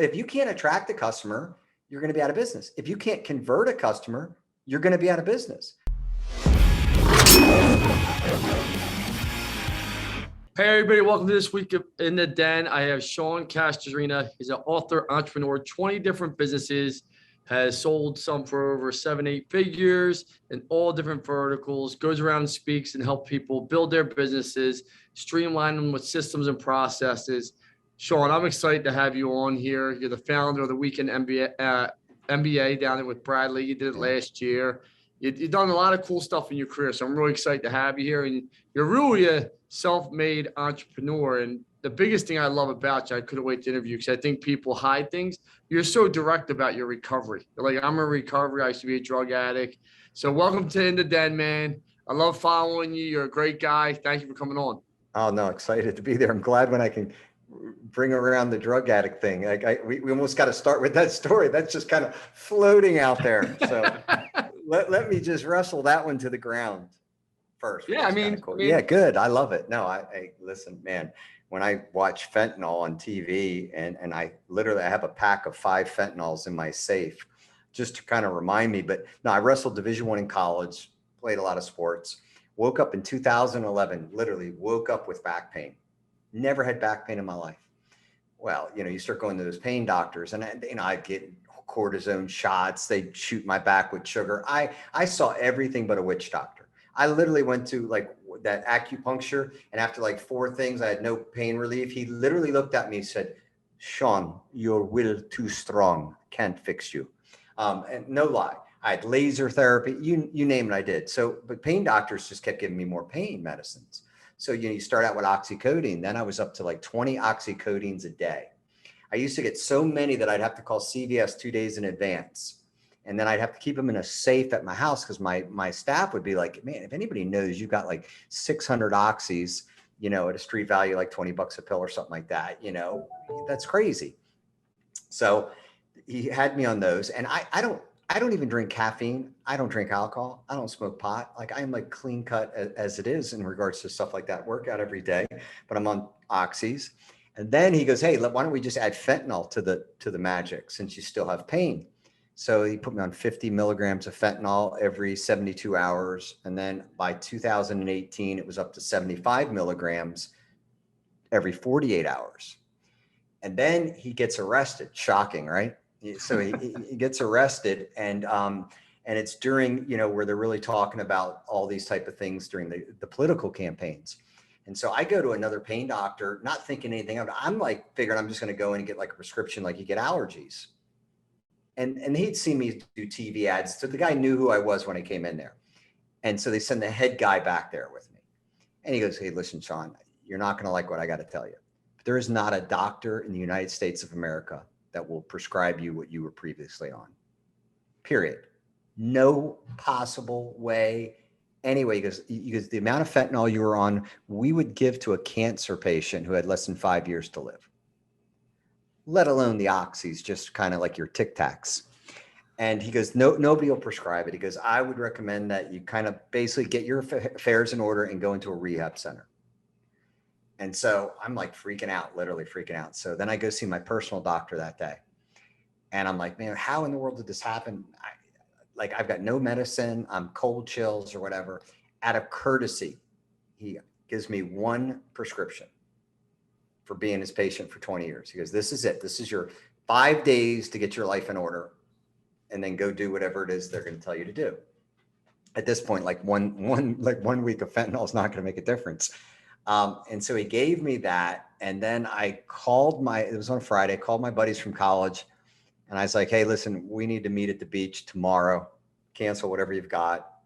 If you can't attract a customer, you're going to be out of business. If you can't convert a customer, you're going to be out of business. Hey everybody, welcome to this week in the Den. I have Sean Castrina. He's an author, entrepreneur, 20 different businesses, has sold some for over 7-8 figures in all different verticals, goes around and speaks and help people build their businesses, streamline them with systems and processes. Sean, I'm excited to have you on here. You're the founder of the Weekend MBA down there with Bradley. You did it last year. You've done a lot of cool stuff in your career, so I'm really excited to have you here. And you're really a self-made entrepreneur. And the biggest thing I love about you, I couldn't wait to interview because I think people hide things. You're so direct about your recovery. You're like, I'm in recovery. I used to be a drug addict. So welcome to In the Den, man. I love following you. You're a great guy. Thank you for coming on. Oh, no, excited to be there. I'm glad when I can bring around the drug addict thing. We almost got to start with that story. That's just kind of floating out there. So let me just wrestle that one to the ground first. Yeah, I mean, yeah, good. I love it. No, I listen, man, when I watch fentanyl on TV and I have a pack of 5 fentanyls in my safe just to kind of remind me. But no, I wrestled Division I in college, played a lot of sports, woke up in 2011, literally woke up with back pain. Never had back pain in my life. Well, you start going to those pain doctors and I'd get cortisone shots. They'd shoot my back with sugar. I saw everything but a witch doctor. I literally went to like that acupuncture, and after like 4 things, I had no pain relief. He literally looked at me and said, "Sean, your will too strong. Can't fix you." And no lie, I had laser therapy. You name it, I did. So, but pain doctors just kept giving me more pain medicines. So, you start out with oxycodone. Then I was up to like 20 oxycodenes a day. I used to get so many that I'd have to call CVS 2 days in advance. And then I'd have to keep them in a safe at my house because my staff would be like, "Man, if anybody knows you got like 600 oxys, at a street value, like $20 a pill or something like that, that's crazy." So he had me on those. And I don't even drink caffeine. I don't drink alcohol. I don't smoke pot. Like I'm like clean cut as it is in regards to stuff like that. Work out every day, but I'm on oxys. And then he goes, "Hey, why don't we just add fentanyl to the magic since you still have pain?" So he put me on 50 milligrams of fentanyl every 72 hours. And then by 2018, it was up to 75 milligrams every 48 hours. And then he gets arrested. Shocking, right? So he gets arrested, and it's during, where they're really talking about all these type of things during the political campaigns. And so I go to another pain doctor, not thinking anything of it. I'm like figuring I'm just going to go in and get like a prescription, like you get allergies. And he'd seen me do TV ads. So the guy knew who I was when I came in there. And so they send the head guy back there with me. And he goes, "Hey, listen, Sean, you're not going to like what I got to tell you. But there is not a doctor in the United States of America that will prescribe you what you were previously on. Period. No possible way. Anyway, he goes, the amount of fentanyl you were on, we would give to a cancer patient who had less than 5 years to live, let alone the oxys, just kind of like your Tic Tacs." And he goes, "No, nobody will prescribe it." He goes, "I would recommend that you kind of basically get your affairs in order and go into a rehab center." And so I'm like freaking out, literally freaking out. So then I go see my personal doctor that day. And I'm like, "Man, how in the world did this happen? I've got no medicine. I'm cold chills or whatever." Out of courtesy, he gives me 1 prescription for being his patient for 20 years. He goes, "This is it. This is your 5 days to get your life in order, and then go do whatever it is they're going to tell you to do." At this point, like one week of fentanyl is not going to make a difference. And so he gave me that. And then I called it was on Friday, called my buddies from college. And I was like, "Hey, listen, we need to meet at the beach tomorrow. Cancel whatever you've got.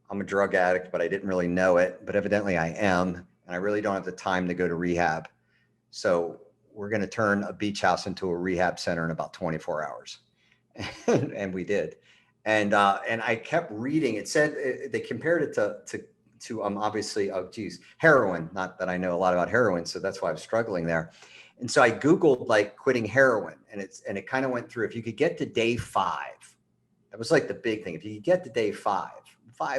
I'm a drug addict, but I didn't really know it. But evidently I am. And I really don't have the time to go to rehab. So we're going to turn a beach house into a rehab center in about 24 hours. And we did. And I kept reading. It said they compared it to obviously, heroin. Not that I know a lot about heroin, so that's why I was struggling there. And so I Googled like quitting heroin, and it kind of went through. If you could get to day 5, that was like the big thing. If you could get to day 5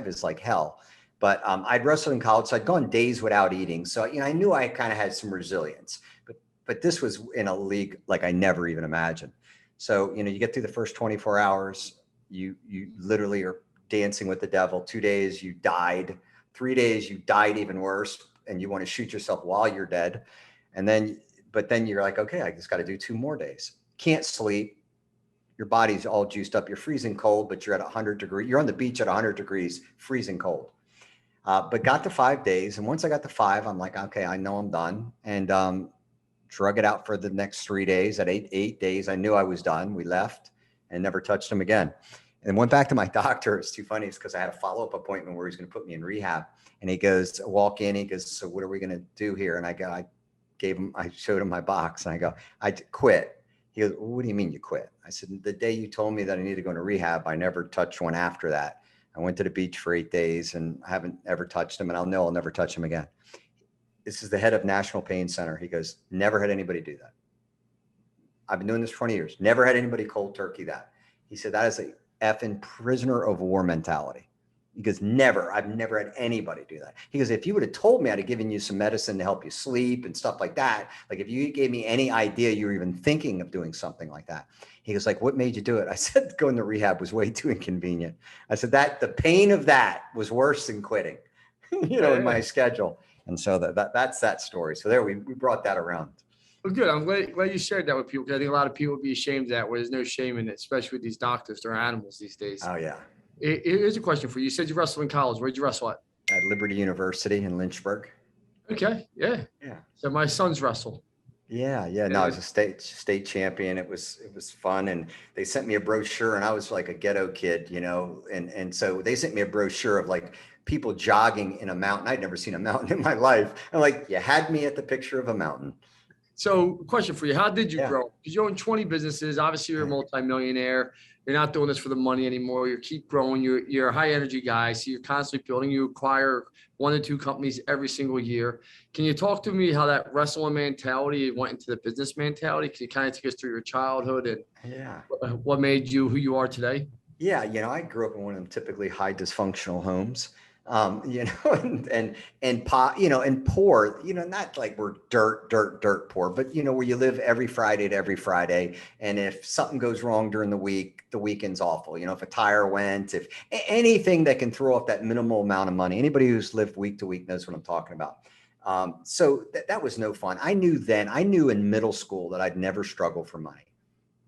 is like hell. But I'd wrestled in college, so I'd gone days without eating. So I knew I kind of had some resilience. But but this was in a league like I never even imagined. So, you get through the first 24 hours, you literally are dancing with the devil. 2 days, you died. 3 days, you died even worse. And you want to shoot yourself while you're dead. But then you're like, okay, I just got to do 2 more days. Can't sleep. Your body's all juiced up. You're freezing cold, but you're at 100 degrees. You're on the beach at 100 degrees, freezing cold. But got to 5 days. And once I got to 5, I'm like, okay, I know I'm done. And drug it out for the next 3 days. At 8 days, I knew I was done. We left and never touched him again. And went back to my doctor. It's too funny. It's because I had a follow-up appointment where he's going to put me in rehab. And he goes, walk in. He goes, so what are we going to do here? And I showed him my box. And I go, I quit. He goes, well, what do you mean you quit? I said, the day you told me that I need to go into rehab, I never touched one after that. I went to the beach for 8 days and I haven't ever touched him. And I'll never touch him again. This is the head of National Pain Center. He goes, never had anybody do that. I've been doing this 20 years. Never had anybody cold turkey that. He said, that is a effing prisoner of war mentality. He goes, I've never had anybody do that. He goes, if you would have told me I'd have given you some medicine to help you sleep and stuff like that, like if you gave me any idea you were even thinking of doing something like that. He goes, like, what made you do it? I said, going to rehab was way too inconvenient. I said that the pain of that was worse than quitting, in my schedule. And so that's that story. So there we brought that around. Well, good. I'm glad you shared that with people, because I think a lot of people would be ashamed of that, where there's no shame in it, especially with these doctors. They're animals these days. Oh, yeah. Here's a question for you. You said you wrestled in college. Where'd you wrestle at? At Liberty University in Lynchburg. Okay. Yeah. Yeah. So my sons wrestle. Yeah. No, I was a state champion. It was fun. And they sent me a brochure and I was like a ghetto kid, and so they sent me a brochure of like people jogging in a mountain. I'd never seen a mountain in my life. I'm like, you had me at the picture of a mountain. So question for you. How did you grow? Because you own 20 businesses. Obviously you're a multimillionaire. You're not doing this for the money anymore. You keep growing. You're a high energy guy. So you're constantly building. You acquire 1 to 2 companies every single year. Can you talk to me how that wrestling mentality went into the business mentality? Can you kind of take us through your childhood and what made you who you are today? Yeah. I grew up in one of them typically high dysfunctional homes. And poor, not like we're dirt poor, but where you live every Friday to every Friday. And if something goes wrong during the week, the weekend's awful. If a tire went, if anything that can throw off that minimal amount of money, anybody who's lived week to week knows what I'm talking about. So that was no fun. I knew in middle school that I'd never struggle for money.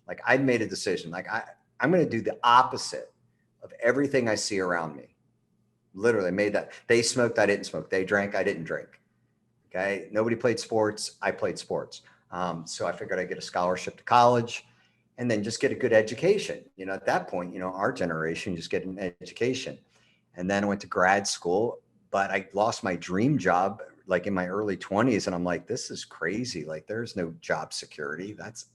Like I'd made a decision, like I'm going to do the opposite of everything I see around me. Literally made that. They smoked, I didn't smoke. They drank, I didn't drink. Okay. Nobody played sports. I played sports. So I figured I'd get a scholarship to college and then just get a good education. At that point, our generation, just get an education. And then I went to grad school, but I lost my dream job like in my early 20s. And I'm like, this is crazy. Like there's no job security. That's,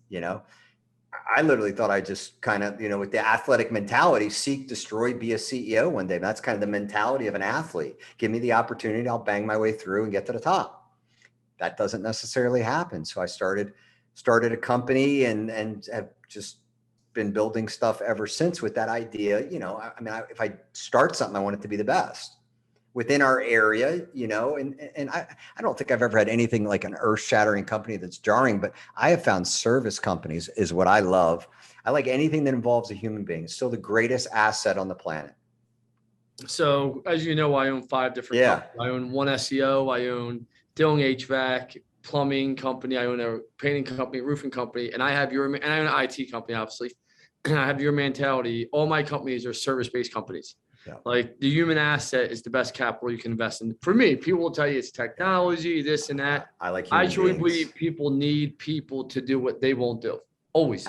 I literally thought I just kind of, with the athletic mentality, seek, destroy, be a CEO one day. That's kind of the mentality of an athlete. Give me the opportunity, I'll bang my way through and get to the top. That doesn't necessarily happen. So I started a company and have just been building stuff ever since with that idea. If I start something, I want it to be the best within our area, and I don't think I've ever had anything like an earth-shattering company that's jarring, but I have found service companies is what I love. I like anything that involves a human being. It's still the greatest asset on the planet. So as you know, I own 5 different companies. I own one SEO, I own Dillon HVAC, plumbing company, I own a painting company, roofing company, and I own an IT company, obviously. And I have your mentality. All my companies are service-based companies. Yeah. Like the human asset is the best capital you can invest in. For me, people will tell you it's technology, this and that. I truly believe people need people to do what they won't do. Always.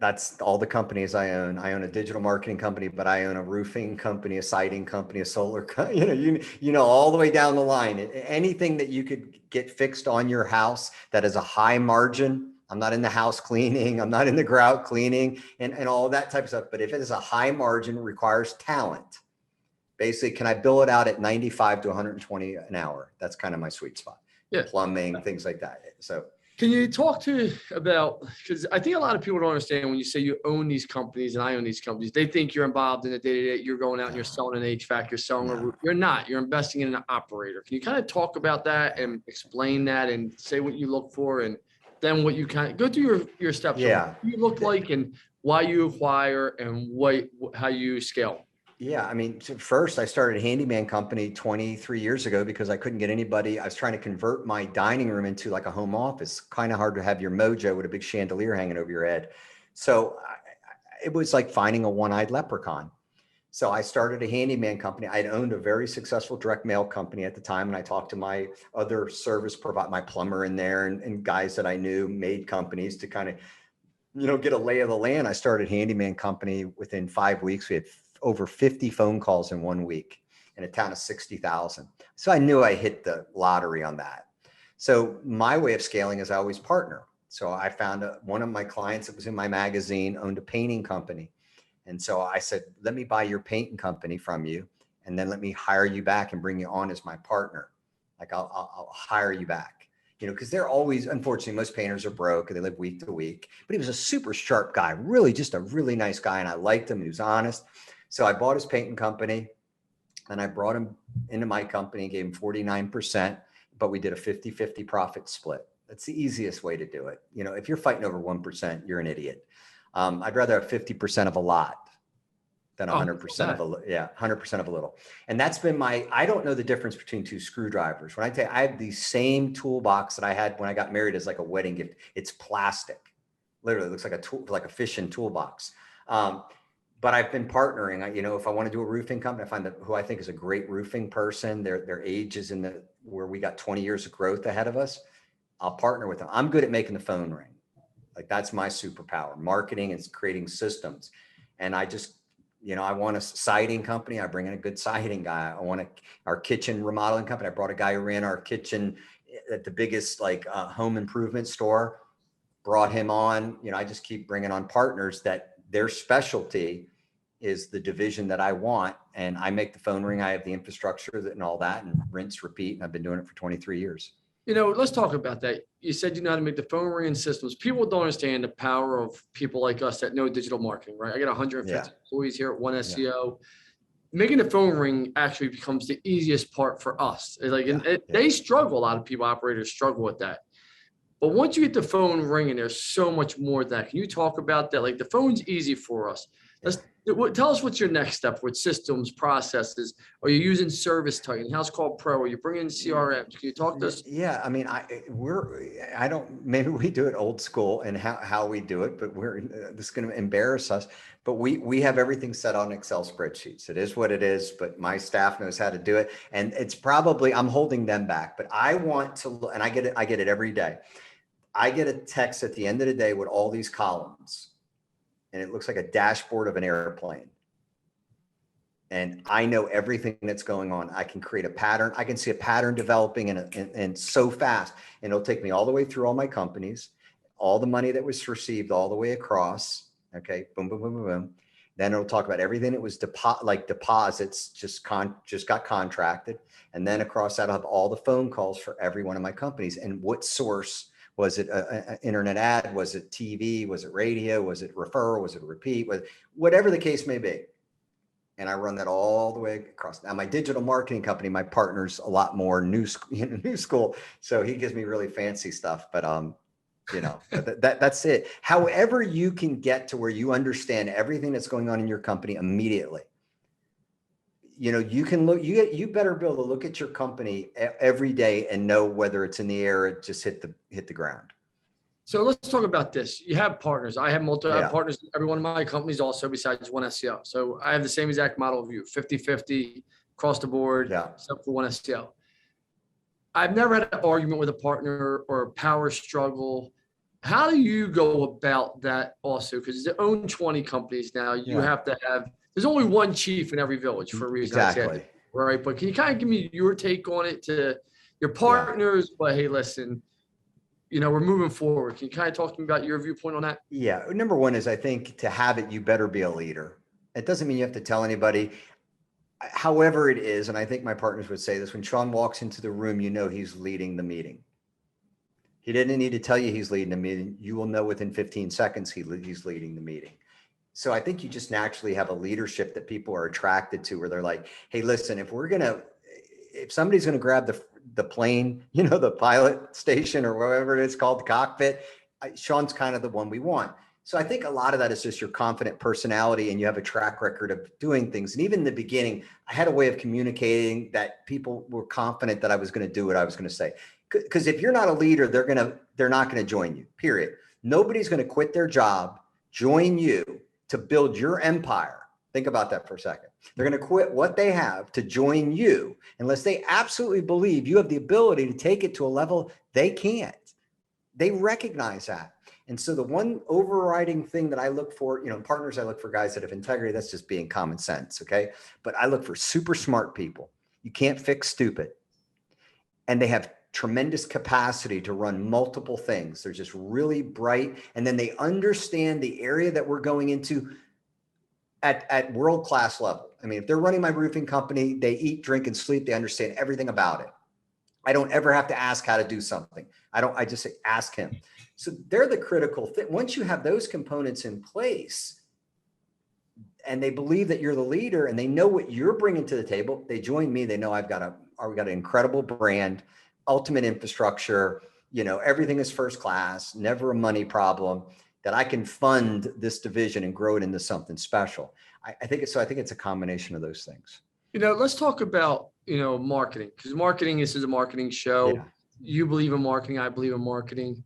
That's all the companies I own. I own a digital marketing company, but I own a roofing company, a siding company, a solar company, all the way down the line. Anything that you could get fixed on your house that is a high margin. I'm not in the house cleaning. I'm not in the grout cleaning and all that type of stuff. But if it is a high margin, requires talent. Basically, can I bill it out at 95 to 120 an hour? That's kind of my sweet spot. Yeah. Plumbing, things like that. So can you talk about, because I think a lot of people don't understand when you say you own these companies and I own these companies, they think you're involved in the day-to-day. You're going out and you're selling an HVAC, you're selling a roof. You're not. You're investing in an operator. Can you kind of talk about that and explain that and say what you look for? And then what you kind of go through your steps. Yeah. What you look like and why you acquire and how you scale. Yeah, I mean, first I started a handyman company 23 years ago because I couldn't get anybody. I was trying to convert my dining room into like a home office. Kind of hard to have your mojo with a big chandelier hanging over your head. So it was like finding a one-eyed leprechaun. So I started a handyman company. I'd owned a very successful direct mail company at the time. And I talked to my other service provider, my plumber in there and guys that I knew made companies to kind of, get a lay of the land. I started handyman company within 5 weeks. We had over 50 phone calls in 1 week in a town of 60,000. So I knew I hit the lottery on that. So my way of scaling is I always partner. So I found one of my clients that was in my magazine owned a painting company. And so I said, let me buy your painting company from you. And then let me hire you back and bring you on as my partner. Like I'll hire you back, because they're always, unfortunately, most painters are broke and they live week to week, but he was a super sharp guy, really just a really nice guy. And I liked him. He was honest. So I bought his painting company and I brought him into my company and gave him 49%, but we did a 50-50 profit split. That's the easiest way to do it. If you're fighting over 1%, you're an idiot. I'd rather have 50% of a lot than 100% of a, 100% of a little. And that's been I don't know the difference between two screwdrivers. When I tell you, I have the same toolbox that I had when I got married as like a wedding gift. It's plastic, literally. It looks like a tool, like a fishing toolbox. But I've been partnering. If I want to do a roofing company, I find who I think is a great roofing person. Their age is where we got 20 years of growth ahead of us. I'll partner with them. I'm good at making the phone ring. Like that's my superpower, marketing and creating systems. And I just, I want a siding company. I bring in a good siding guy. I want our kitchen remodeling company. I brought a guy who ran our kitchen at the biggest home improvement store, brought him on. I just keep bringing on partners that their specialty is the division that I want. And I make the phone ring. I have the infrastructure and all that, and rinse, repeat. And I've been doing it for 23 years. Let's talk about that. You said you know how to make the phone ring systems. People don't understand the power of people like us that know digital marketing, right? I got 150 employees here at One SEO. Making the phone ring actually becomes the easiest part for us. They struggle. A lot of people, operators struggle with that. But once you get the phone ringing, there's so much more to that. Can you talk about that? Like the phone's easy for us. Tell us what's your next step with systems, processes. Are you using Service Titan, House Call Pro? Are you bringing CRM? Can you talk to us? Yeah, I mean, maybe we do it old school and how we do it, but this is going to embarrass us. But we have everything set on Excel spreadsheets. It is what it is, but my staff knows how to do it. And it's probably, I'm holding them back, but I want to, and I get it every day. I get a text at the end of the day with all these columns. And it looks like a dashboard of an airplane. And I know everything that's going on. I can create a pattern. I can see a pattern developing and so fast. And it'll take me all the way through all my companies, all the money that was received all the way across. Okay, boom, boom, boom, boom, boom. Then it'll talk about everything that was deposits just got contracted. And then across that, I'll have all the phone calls for every one of my companies and what source. Was it an internet ad? Was it TV? Was it radio? Was it referral? Was it repeat? Whatever the case may be. And I run that all the way across. Now, my digital marketing company, my partner's a lot more new school. So he gives me really fancy stuff, but that's it. However, you can get to where you understand everything that's going on in your company immediately. You can look, you better be able to look at your company every day and know whether it's in the air, or it just hit the ground. So let's talk about this. You have partners. I have partners in every one of my companies also besides One SEO. So I have the same exact model of you, 50-50 across the board, except for One SEO. I've never had an argument with a partner or a power struggle. How do you go about that also? Because you own 20 companies now. You have to have, there's only one chief in every village for a reason. Exactly. Right. But can you kind of give me your take on it to your partners? But hey, listen, we're moving forward. Can you kind of talk to me about your viewpoint on that? Yeah. Number one is I think to have it, you better be a leader. It doesn't mean you have to tell anybody. However it is, and I think my partners would say this, when Sean walks into the room, he's leading the meeting. He didn't need to tell you he's leading the meeting. You will know within 15 seconds he's leading the meeting. So I think you just naturally have a leadership that people are attracted to, where they're like, hey, listen, if somebody's going to grab the plane, the pilot station or whatever it is called, the cockpit. Sean's kind of the one we want. So I think a lot of that is just your confident personality, and you have a track record of doing things. And even in the beginning, I had a way of communicating that people were confident that I was going to do what I was going to say. Because if you're not a leader, they're not going to join you, period. Nobody's going to quit their job, join you to build your empire. Think about that for a second. They're going to quit what they have to join you unless they absolutely believe you have the ability to take it to a level they can't. They recognize that. And so the one overriding thing that I look for, partners, I look for guys that have integrity. That's just being common sense. Okay. But I look for super smart people. You can't fix stupid. And they have tremendous capacity to run multiple things. They're just really bright. And then they understand the area that we're going into at world-class level. I mean, if they're running my roofing company, they eat, drink, and sleep. They understand everything about it. I don't ever have to ask how to do something. I just say, ask him. So they're the critical thing. Once you have those components in place and they believe that you're the leader and they know what you're bringing to the table, they join me. They know we've got an incredible brand, ultimate infrastructure, everything is first class, never a money problem, that I can fund this division and grow it into something special. I think it's a combination of those things. Let's talk about, marketing, because this is a marketing show. Yeah. You believe in marketing. I believe in marketing.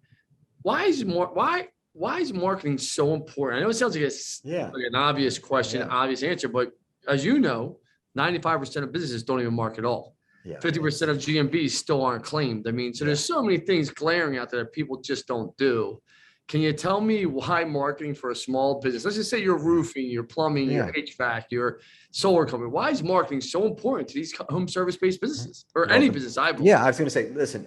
Why is marketing so important? I know it sounds like an obvious question, obvious answer, but as you know, 95% of businesses don't even market at all. 50% of GMBs still aren't claimed. I mean, so there's so many things glaring out there that people just don't do. Can you tell me why marketing for a small business, let's just say your roofing, your plumbing, your HVAC, your solar company, why is marketing so important to these home service-based businesses or any business, I believe? Yeah, I was going to say, listen,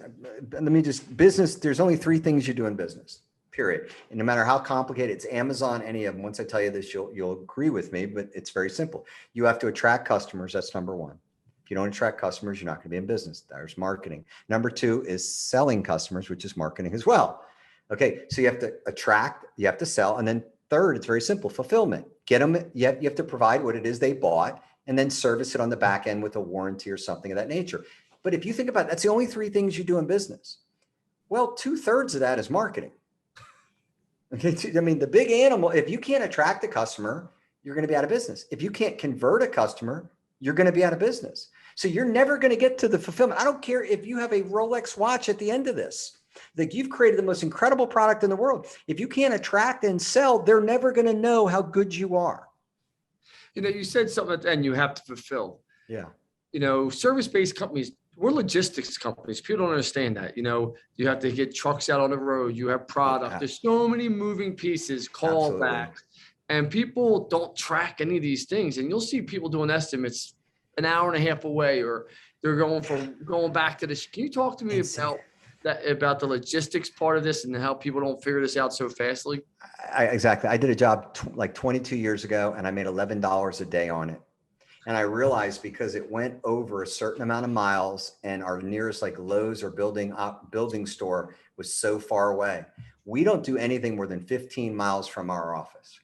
business, there's only three things you do in business, period. And no matter how complicated, it's Amazon, any of them. Once I tell you this, you'll agree with me, but it's very simple. You have to attract customers. That's number one. If you don't attract customers, you're not going to be in business. There's marketing. Number two is selling customers, which is marketing as well. Okay, so you have to attract, you have to sell, and then third, it's very simple, fulfillment. Get them, you have to provide what it is they bought, and then service it on the back end with a warranty or something of that nature. But if you think about it, that's the only three things you do in business. Well, 2/3 of that is marketing. Okay, I mean, the big animal, if you can't attract a customer, you're going to be out of business. If you can't convert a customer, you're going to be out of business. So you're never going to get to the fulfillment. I don't care if you have a Rolex watch at the end of this. Like, you've created the most incredible product in the world. If you can't attract and sell, they're never going to know how good you are. You said something at the end, you have to fulfill. Yeah. Service-based companies, we're logistics companies. People don't understand that. You have to get trucks out on the road. You have product. There's so many moving pieces, callbacks, and people don't track any of these things. And you'll see people doing estimates an hour and a half away, or they're going back to this. Can you talk to me about the logistics part of this and how people don't figure this out so fastly? Exactly. I did a job like 22 years ago, and I made $11 a day on it. And I realized because it went over a certain amount of miles and our nearest like Lowe's or building store was so far away. We don't do anything more than 15 miles from our office.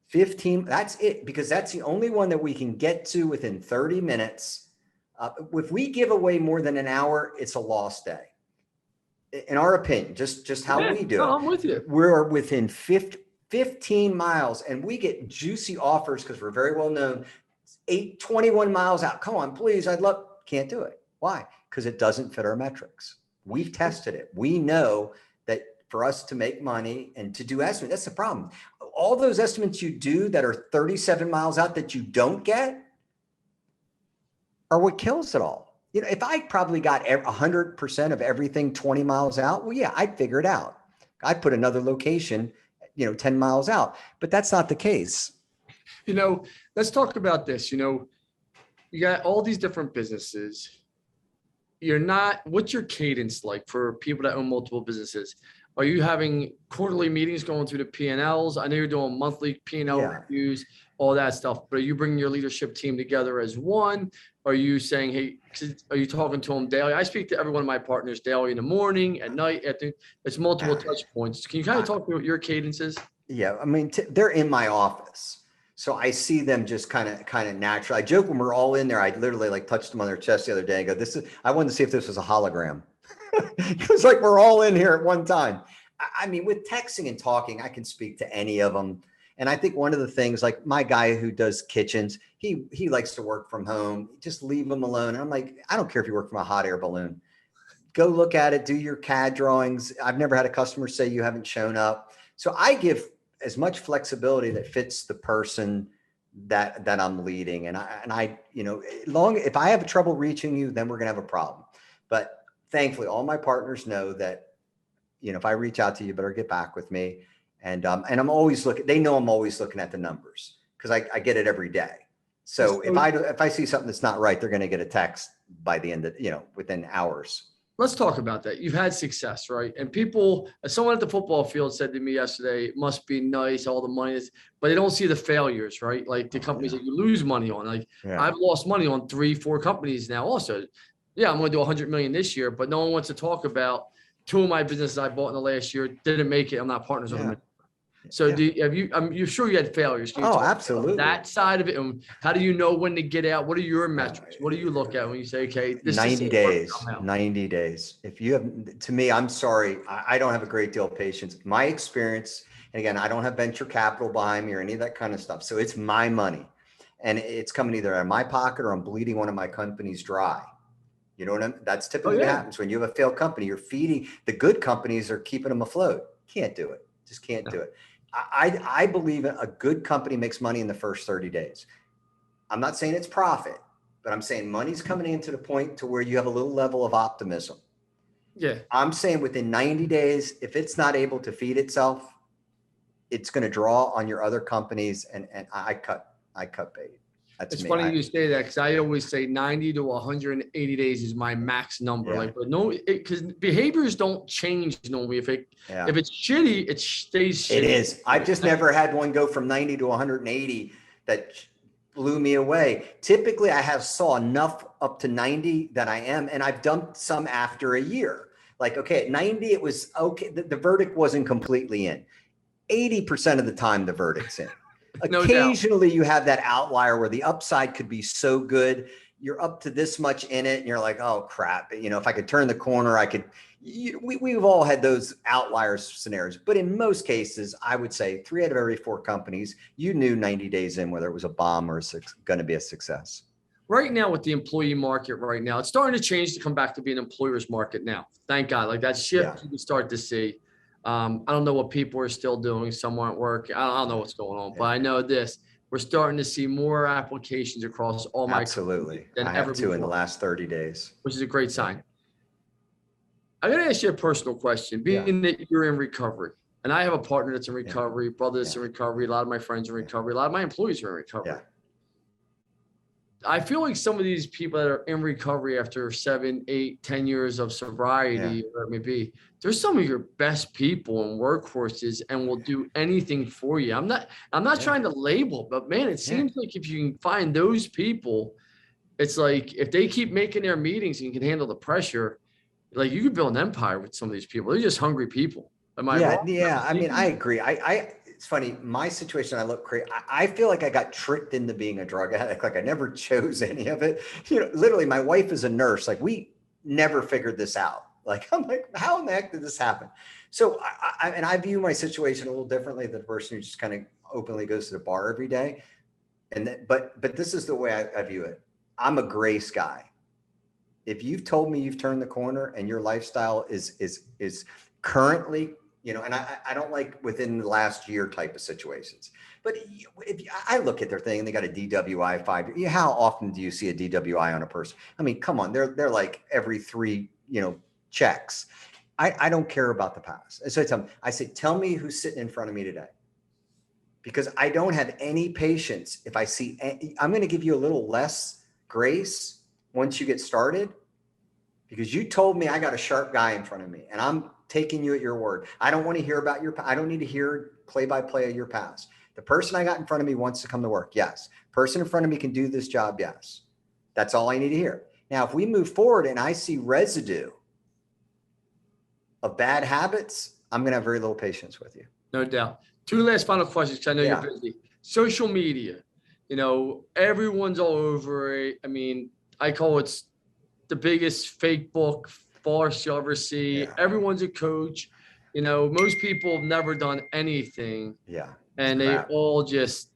15, that's it, because that's the only one that we can get to within 30 minutes. If we give away more than an hour, it's a lost day. In our opinion, just how we do it. I'm with you. We're within 15 miles and we get juicy offers because we're very well known. 21 miles out. Come on, please. Can't do it. Why? Because it doesn't fit our metrics. We've tested it. We know that for us to make money and to do estimates, that's the problem. All those estimates you do that are 37 miles out that you don't get are what kills it all. If I probably got 100% of everything 20 miles out, well, yeah, I'd figure it out. I'd put another location, 10 miles out, but that's not the case. Let's talk about this. You got all these different businesses. What's your cadence like for people that own multiple businesses? Are you having quarterly meetings going through the P&Ls? I know you're doing monthly P&L reviews, all that stuff, but are you bringing your leadership team together as one? Are you saying, hey, are you talking to them daily? I speak to every one of my partners daily, in the morning, at night, it's multiple touch points. Can you kind of talk about what your cadence is? Yeah. I mean, they're in my office. So I see them just kind of natural. I joke when we're all in there, I literally like touched them on their chest the other day and go, I wanted to see if this was a hologram. Because like we're all in here at one time. I mean, with texting and talking, I can speak to any of them. And I think one of the things, like my guy who does kitchens, he likes to work from home. Just leave him alone. And I'm like, I don't care if you work from a hot air balloon. Go look at it, do your CAD drawings. I've never had a customer say you haven't shown up. So I give as much flexibility that fits the person that I'm leading. And I, if I have trouble reaching you, then we're going to have a problem. But thankfully, all my partners know that, if I reach out to you, you better get back with me. And I'm always looking, they know I'm always looking at the numbers because I get it every day. So if I see something that's not right, they're going to get a text by the end of, within hours. Let's talk about that. You've had success, right? And someone at the football field said to me yesterday, it must be nice, all the money is, but they don't see the failures, right? Like the companies that you lose money on. Like I've lost money on 3-4 companies now also. Yeah, I'm going to do 100 million this year, but no one wants to talk about 2 of my businesses I bought in the last year didn't make it. I'm not partners with them. So you're sure you had failures? Absolutely. That side of it. And how do you know when to get out? What are your metrics? What do you look at when you say, okay, this 90 days, 90 days. If you have, to me, I'm sorry. I don't have a great deal of patience. My experience, and again, I don't have venture capital behind me or any of that kind of stuff. So it's my money and it's coming either out of my pocket or I'm bleeding one of my companies dry. You know what that's typically what happens when you have a failed company. You're feeding the good companies are keeping them afloat. Can't do it. Just can't do it. I believe a good company makes money in the first 30 days. I'm not saying it's profit, but I'm saying money's coming into the point to where you have a little level of optimism. Yeah. I'm saying within 90 days, if it's not able to feed itself, it's going to draw on your other companies. And I cut bait. It's funny you say that because I always say 90 to 180 days is my max number. Yeah. Like, but no, because behaviors don't change normally. If it's shitty, it stays shitty. It is. I've just never had one go from 90 to 180 that blew me away. Typically, I saw enough up to 90 that I am, and I've dumped some after a year. Like, okay, at 90, it was okay. The verdict wasn't completely in. 80% of the time, the verdict's in. Occasionally you have that outlier where the upside could be so good. You're up to this much in it and you're like, oh crap. If I could turn the corner, we've all had those outliers scenarios, but in most cases, I would say 3 out of every 4 companies, you knew 90 days in whether it was a bomb or going to be a success. Right now with the employee market right now, it's starting to change to come back to be an employer's market now. Thank God. Like that shift you can start to see. I don't know what people are still doing. Some aren't working. I don't know what's going on, but I know this. We're starting to see more applications across all my Absolutely. I have 2 in the last 30 days. Which is a great sign. I'm going to ask you a personal question. Being that you're in recovery, and I have a partner that's in recovery, brother that's in recovery, a lot of my friends are in recovery, a lot of my employees are in recovery. Yeah. I feel like some of these people that are in recovery after 7, 8, 10 years of sobriety, whatever it may be, they're some of your best people in workforces and will do anything for you. I'm not trying to label, but man, it seems like if you can find those people, it's like if they keep making their meetings and can handle the pressure, like you could build an empire with some of these people. They're just hungry people. Am I wrong? Yeah. I mean, I agree. It's funny. My situation, I look crazy. I feel like I got tricked into being a drug addict. Like I never chose any of it. Literally my wife is a nurse. Like we never figured this out. Like, I'm like, how in the heck did this happen? So I view my situation a little differently than the person who just kind of openly goes to the bar every day. But this is the way I view it. I'm a grace guy. If you've told me you've turned the corner and your lifestyle is currently, and I don't like within the last year type of situations, but if I look at their thing and they got a DWI 5, how often do you see a DWI on a person? I mean, come on, they're like every 3, checks. I don't care about the past. And so I say, tell me who's sitting in front of me today, because I don't have any patience. If I see, I'm going to give you a little less grace once you get started, because you told me I got a sharp guy in front of me and I'm taking you at your word. I don't want to hear about I don't need to hear play-by-play of your past. The person I got in front of me wants to come to work. Yes. Person in front of me can do this job. Yes. That's all I need to hear. Now, if we move forward and I see residue of bad habits, I'm going to have very little patience with you. No doubt. 2 last final questions, because I know you're busy. social media, everyone's all over it. I mean, I call it the biggest fake book farce you'll ever see. Yeah. Everyone's a coach. Most people have never done anything. Yeah. And they all just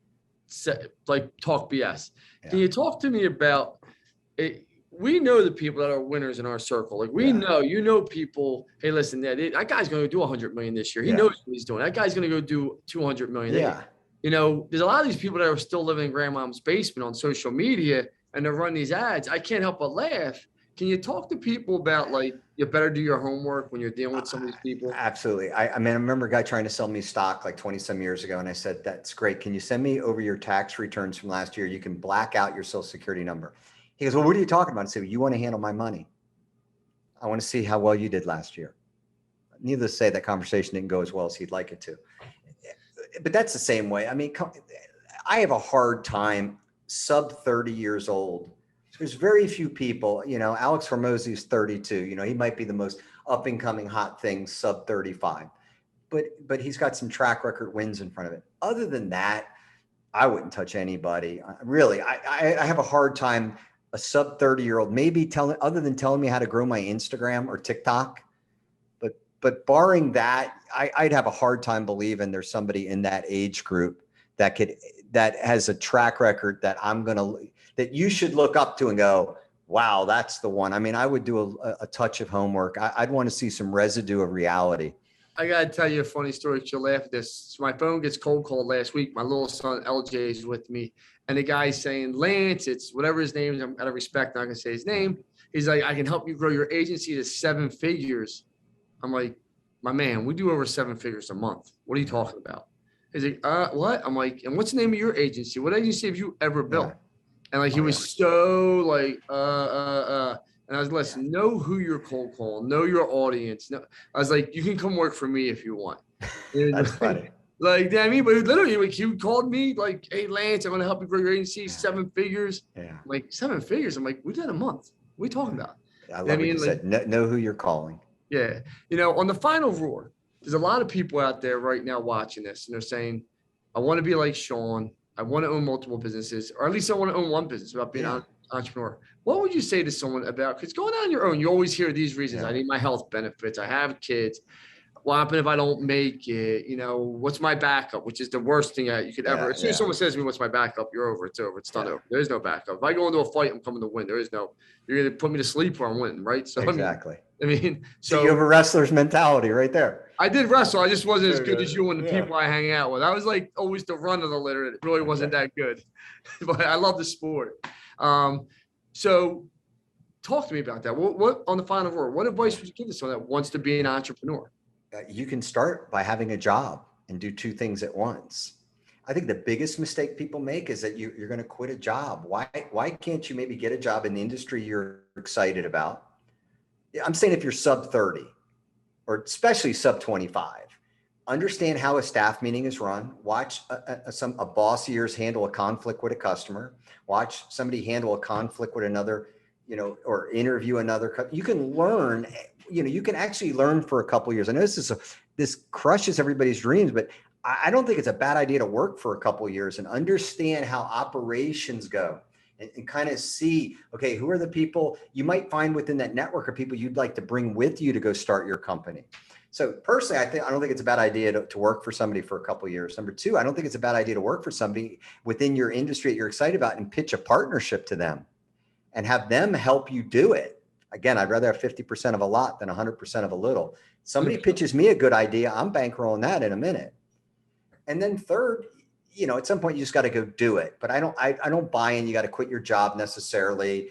talk BS. Yeah. Can you talk to me about it? We know the people that are winners in our circle. Like we know, people, hey, listen, that guy's going to do 100 million this year. He knows what he's doing. That guy's going to go do 200 million. Yeah. There's a lot of these people that are still living in grandmom's basement on social media and they're running these ads. I can't help but laugh. Can you talk to people about you better do your homework when you're dealing with some of these people? Absolutely. I mean, I remember a guy trying to sell me stock like 20 some years ago. And I said, that's great. Can you send me over your tax returns from last year? You can black out your social security number. He goes, well, what are you talking about? I said, you want to handle my money. I want to see how well you did last year. Needless to say, that conversation didn't go as well as he'd like it to. But that's the same way. I mean, I have a hard time sub 30 years old. There's very few people, Alex Hormozy is 32, he might be the most up and coming hot thing sub 35, but he's got some track record wins in front of it. Other than that, I wouldn't touch anybody. Really, I have a hard time, a sub 30-year-old, maybe other than telling me how to grow my Instagram or TikTok. But barring that, I'd have a hard time believing there's somebody in that age group that has a track record that you should look up to and go, wow, that's the one. I mean, I would do a touch of homework. I'd want to see some residue of reality. I got to tell you a funny story. You'll laugh at this. So my phone gets cold called last week. My little son, LJ, is with me. And the guy's saying, Lance, it's whatever his name is. I'm out of respect, not going to say his name. He's like, I can help you grow your agency to 7 figures. I'm like, my man, we do over 7 figures a month. What are you talking about? He's like, what? I'm like, and what's the name of your agency? What agency have you ever built? Yeah. And he was so and I was, listen, know who you're cold calling, know your audience. No, I was like, you can come work for me if you want. That's funny. But literally, he called me like, hey, Lance, I'm going to help you grow your agency, 7 figures. Yeah. I'm like, 7 figures. I'm like, we did a month. What are you talking about? I love what you said. Know who you're calling. Yeah. On the final roar, there's a lot of people out there right now watching this and they're saying, I want to be like Sean. I want to own multiple businesses, or at least I want to own one business about being an entrepreneur. What would you say to someone about, because going on your own, you always hear these reasons. I need my health benefits. I have kids. What happens if I don't make it? What's my backup, which is the worst thing you could ever. As soon as someone says to me, what's my backup? You're over. It's over. It's done over. There is no backup. If I go into a fight, I'm coming to win. There is no, you're going to put me to sleep or I'm winning, right? So exactly. So you have a wrestler's mentality right there. I did wrestle. I just wasn't as good as you and the people I hang out with. I was like always the run of the litter. It really wasn't that good, but I love the sport. So talk to me about that. What on the final word, what advice would you give to someone that wants to be an entrepreneur? You can start by having a job and do 2 things at once. I think the biggest mistake people make is that you're going to quit a job. Why can't you maybe get a job in the industry you're excited about? I'm saying if you're sub 30 or especially sub 25, understand how a staff meeting is run. Watch a boss of yours handle a conflict with a customer. Watch somebody handle a conflict with another, or interview another. You can learn, you can actually learn for a couple of years. I know this crushes everybody's dreams, but I don't think it's a bad idea to work for a couple of years and understand how operations go and kind of see, okay, who are the people you might find within that network of people you'd like to bring with you to go start your company. So personally, I don't think it's a bad idea to work for somebody for a couple of years. Number 2, I don't think it's a bad idea to work for somebody within your industry that you're excited about and pitch a partnership to them and have them help you do it. Again, I'd rather have 50% of a lot than 100% of a little. Somebody pitches me a good idea, I'm bankrolling that in a minute. And then third, at some point you just got to go do it. But I don't buy in. You got to quit your job necessarily.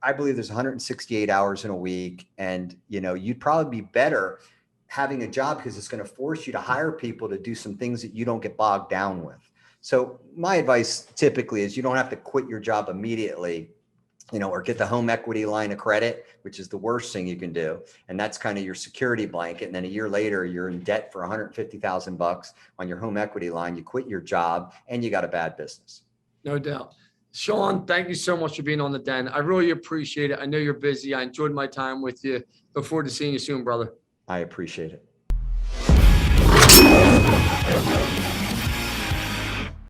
I believe there's 168 hours in a week, and you'd probably be better having a job because it's going to force you to hire people to do some things that you don't get bogged down with. So my advice typically is you don't have to quit your job immediately, or get the home equity line of credit, which is the worst thing you can do. And that's kind of your security blanket. And then a year later, you're in debt for $150,000 on your home equity line. You quit your job and you got a bad business. No doubt. Sean, thank you so much for being on the Den. I really appreciate it. I know you're busy. I enjoyed my time with you. Look forward to seeing you soon, brother. I appreciate it.